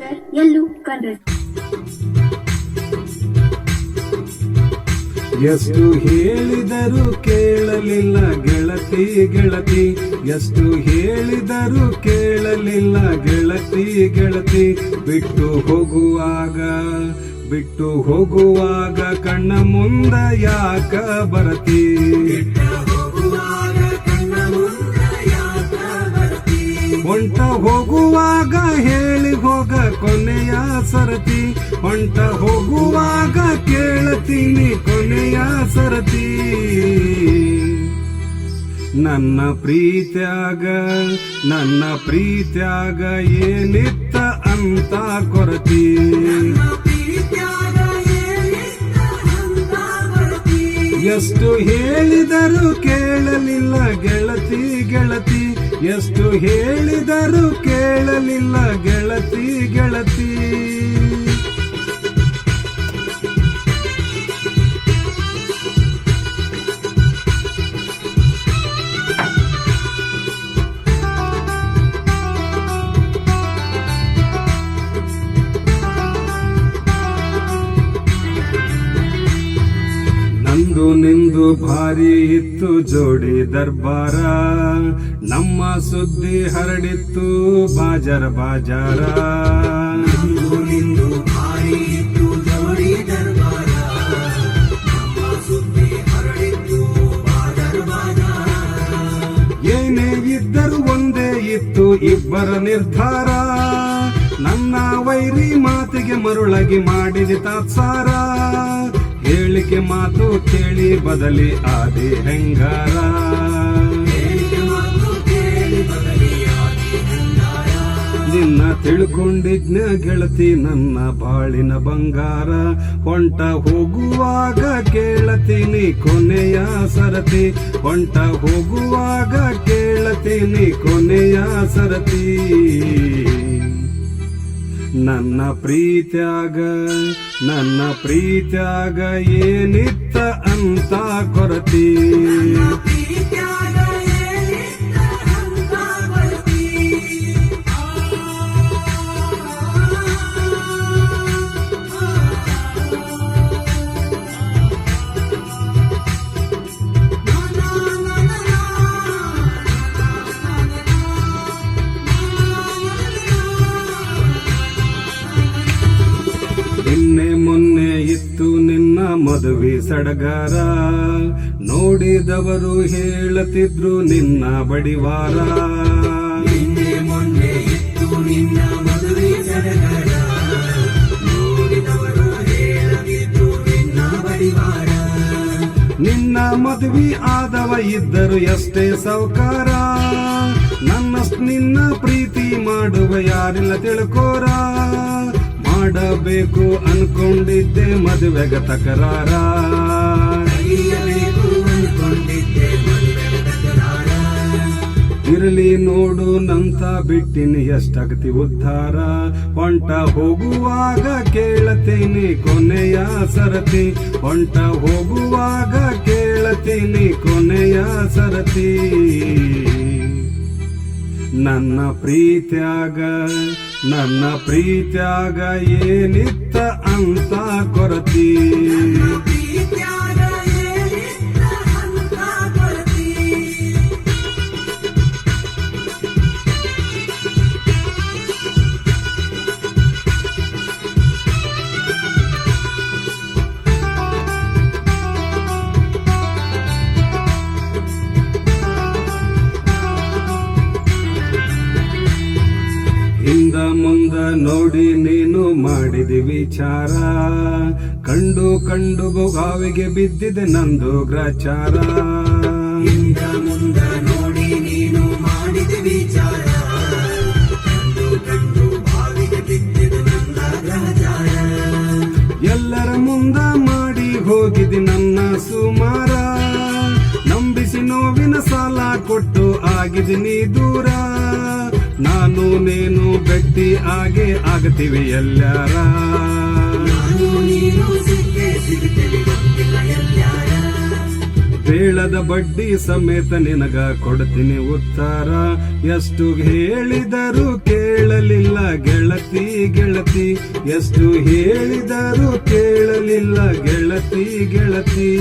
Doctor ಎಲ್ಲೂ ಕನ್ರಡ್. ಎಷ್ಟು ಹೇಳಿದರೂ ಕೇಳಲಿಲ್ಲ ಗೆಳತಿ ಗೆಳತಿ, ಎಷ್ಟು ಹೇಳಿದರೂ ಕೇಳಲಿಲ್ಲ ಗೆಳತಿ ಗೆಳತಿ. ಬಿಟ್ಟು ಹೋಗುವಾಗ ಕಣ್ಣ ಮುಂದ ಯಾಕ ಬರತಿ, ಹೊಂಟ ಹೋಗುವಾಗ ಹೇಳಿ ಹೋಗ ಕೊನೆಯ ಸರತಿ, ಹೊಂಟ ಹೋಗುವಾಗ ಕೇಳತೀನಿ ಕೊನೆಯ ಸರತಿ. ನನ್ನ ಪ್ರೀತ್ಯಾಗ ಏನಿತ್ತ ಅಂತ ಕೊರತಿ, ಎಷ್ಟು ಹೇಳಿದರೂ ಕೇಳಲಿಲ್ಲ ಗೆಳತಿ ಗೆಳತಿ, ಎಷ್ಟು ಹೇಳಿದರೂ ಕೇಳಲಿಲ್ಲ ಗೆಳತಿ ಗೆಳತಿ. ನಿಂದು ಭಾರಿ ಇತ್ತು ಜೋಡಿ ದರ್ಬಾರ, ನಮ್ಮ ಸುದ್ದಿ ಹರಡಿತ್ತು ಬಾಜಾರ ಬಾಜಾರ. ನಿಂದು ಭಾರಿ ಇತ್ತು ಜೋಡಿ ದರ್ಬಾರ, ನಮ್ಮ ಸುದ್ದಿ ಹರಡಿತ್ತು ಬಾಜಾರ ಬಾಜಾರ. ಏನೇ ಇದ್ದರೂ ಒಂದೇ ಇತ್ತು ಇಬ್ಬರ ನಿರ್ಧಾರ, ನನ್ನ ವೈರಿ ಮಾತಿಗೆ ಮರುಳಗಿ ಮಾಡಿದೆ ತಾತ್ಸಾರ. ಹೇಳಿಕೆ ಮಾತು ಕೇಳಿ ಬದಲಿ ಆದಿ ಹೆಂಗಾರ, ನಿನ್ನ ತಿಳ್ಕೊಂಡಿದ್ನ ಗೆಳತಿ ನನ್ನ ಬಾಳಿನ ಬಂಗಾರ. ಹೊಂಟ ಹೋಗುವಾಗ ಕೇಳತೀನಿ ಕೊನೆಯ ಸರತಿ, ಹೊಂಟ ಹೋಗುವಾಗ ಕೇಳತೀನಿ ಕೊನೆಯ ಸರತಿ. ನನ್ನ ಪ್ರೀತ್ಯಾಗ ಏನಿತ್ತ ಅಂತ ಕೊರತಿ, ಮೊನ್ನೆ ಇತ್ತು ನಿನ್ನ ಮದುವೆ ಸಡಗಾರ, ನೋಡಿದವರು ಹೇಳುತ್ತಿದ್ರು ನಿನ್ನ ಬಡಿವಾರ. ಮೊನ್ನೆ ಇತ್ತು ನಿನ್ನ ಮದುವೆ ಸಡಗಾರ, ನೋಡಿದವರು ಹೇಳುತ್ತಿದ್ರು ನಿನ್ನ ಬಡಿವಾರ. ನಿನ್ನ ಮದುವೆ ಆದವ ಇದ್ದರು ಎಷ್ಟೇ ಸೌಕಾರ, ನನ್ನಷ್ಟು ನಿನ್ನ ಪ್ರೀತಿ ಮಾಡುವ ಯಾರಿಲ್ಲ ತಿಳ್ಕೋರ. ಮಾಡಬೇಕು ಅನ್ಕೊಂಡಿದ್ದೆ ಮದುವೆಗ ತಕರಾರ, ಇರಲಿ ನೋಡು ನಂತ ಬಿಟ್ಟಿನಿ ಎಷ್ಟಾಗತಿ ಉದ್ಧಾರ. ಹೊಂಟ ಹೋಗುವಾಗ ಕೇಳತೀನಿ ಕೊನೆಯ ಸರತಿ, ಹೊಂಟ ಹೋಗುವಾಗ ಕೇಳತೀನಿ ಕೊನೆಯ ಸರತಿ. ನನ್ನ ಪ್ರೀತ್ಯಾಗ ಏನಿತ್ತ ಅಂತ ಕೊರತಿ, ಹಿಂದ ಮುಂದ ನೋಡಿ ನೀನು ಮಾಡಿದಿ ವಿಚಾರ, ಕಂಡು ಗಾವಿಗೆ ಬಿದ್ದಿದೆ ನಂದು ಗ್ರಾಚಾರ. ಹಿಂದ ಮುಂದ ನೋಡಿ ನೀನು ಮಾಡಿದಿ ವಿಚಾರ, ಕಂಡು ಬಾವಿಗೆ ಬಿದ್ದಿದೆ ನನ್ನ ಗ್ರಾಚಾರ. ಎಲ್ಲರ ಮುಂದ ಮಾಡಿ ಹೋಗಿದಿ ನನ್ನ ಸುಮಾರ, ನಂಬಿಸಿ ನೋವಿನ ಸಾಲ ಕೊಟ್ಟು ಆಗಿದ್ದೀನಿ ದೂರ. ನಾನು ನೀನು ಭೇಟಿ ಆಗತೀವಿ ಎಲ್ಲಾರ, ಬೇಳದ ಬಡ್ಡಿ ಸಮೇತ ನಿನಗ ಕೊಡ್ತೀನಿ ಉತ್ತರ. ಎಷ್ಟು ಹೇಳಿದರೂ ಕೇಳಲಿಲ್ಲ ಗೆಳತಿ ಗೆಳತಿ, ಎಷ್ಟು ಹೇಳಿದರೂ ಕೇಳಲಿಲ್ಲ ಗೆಳತಿ ಗೆಳತಿ.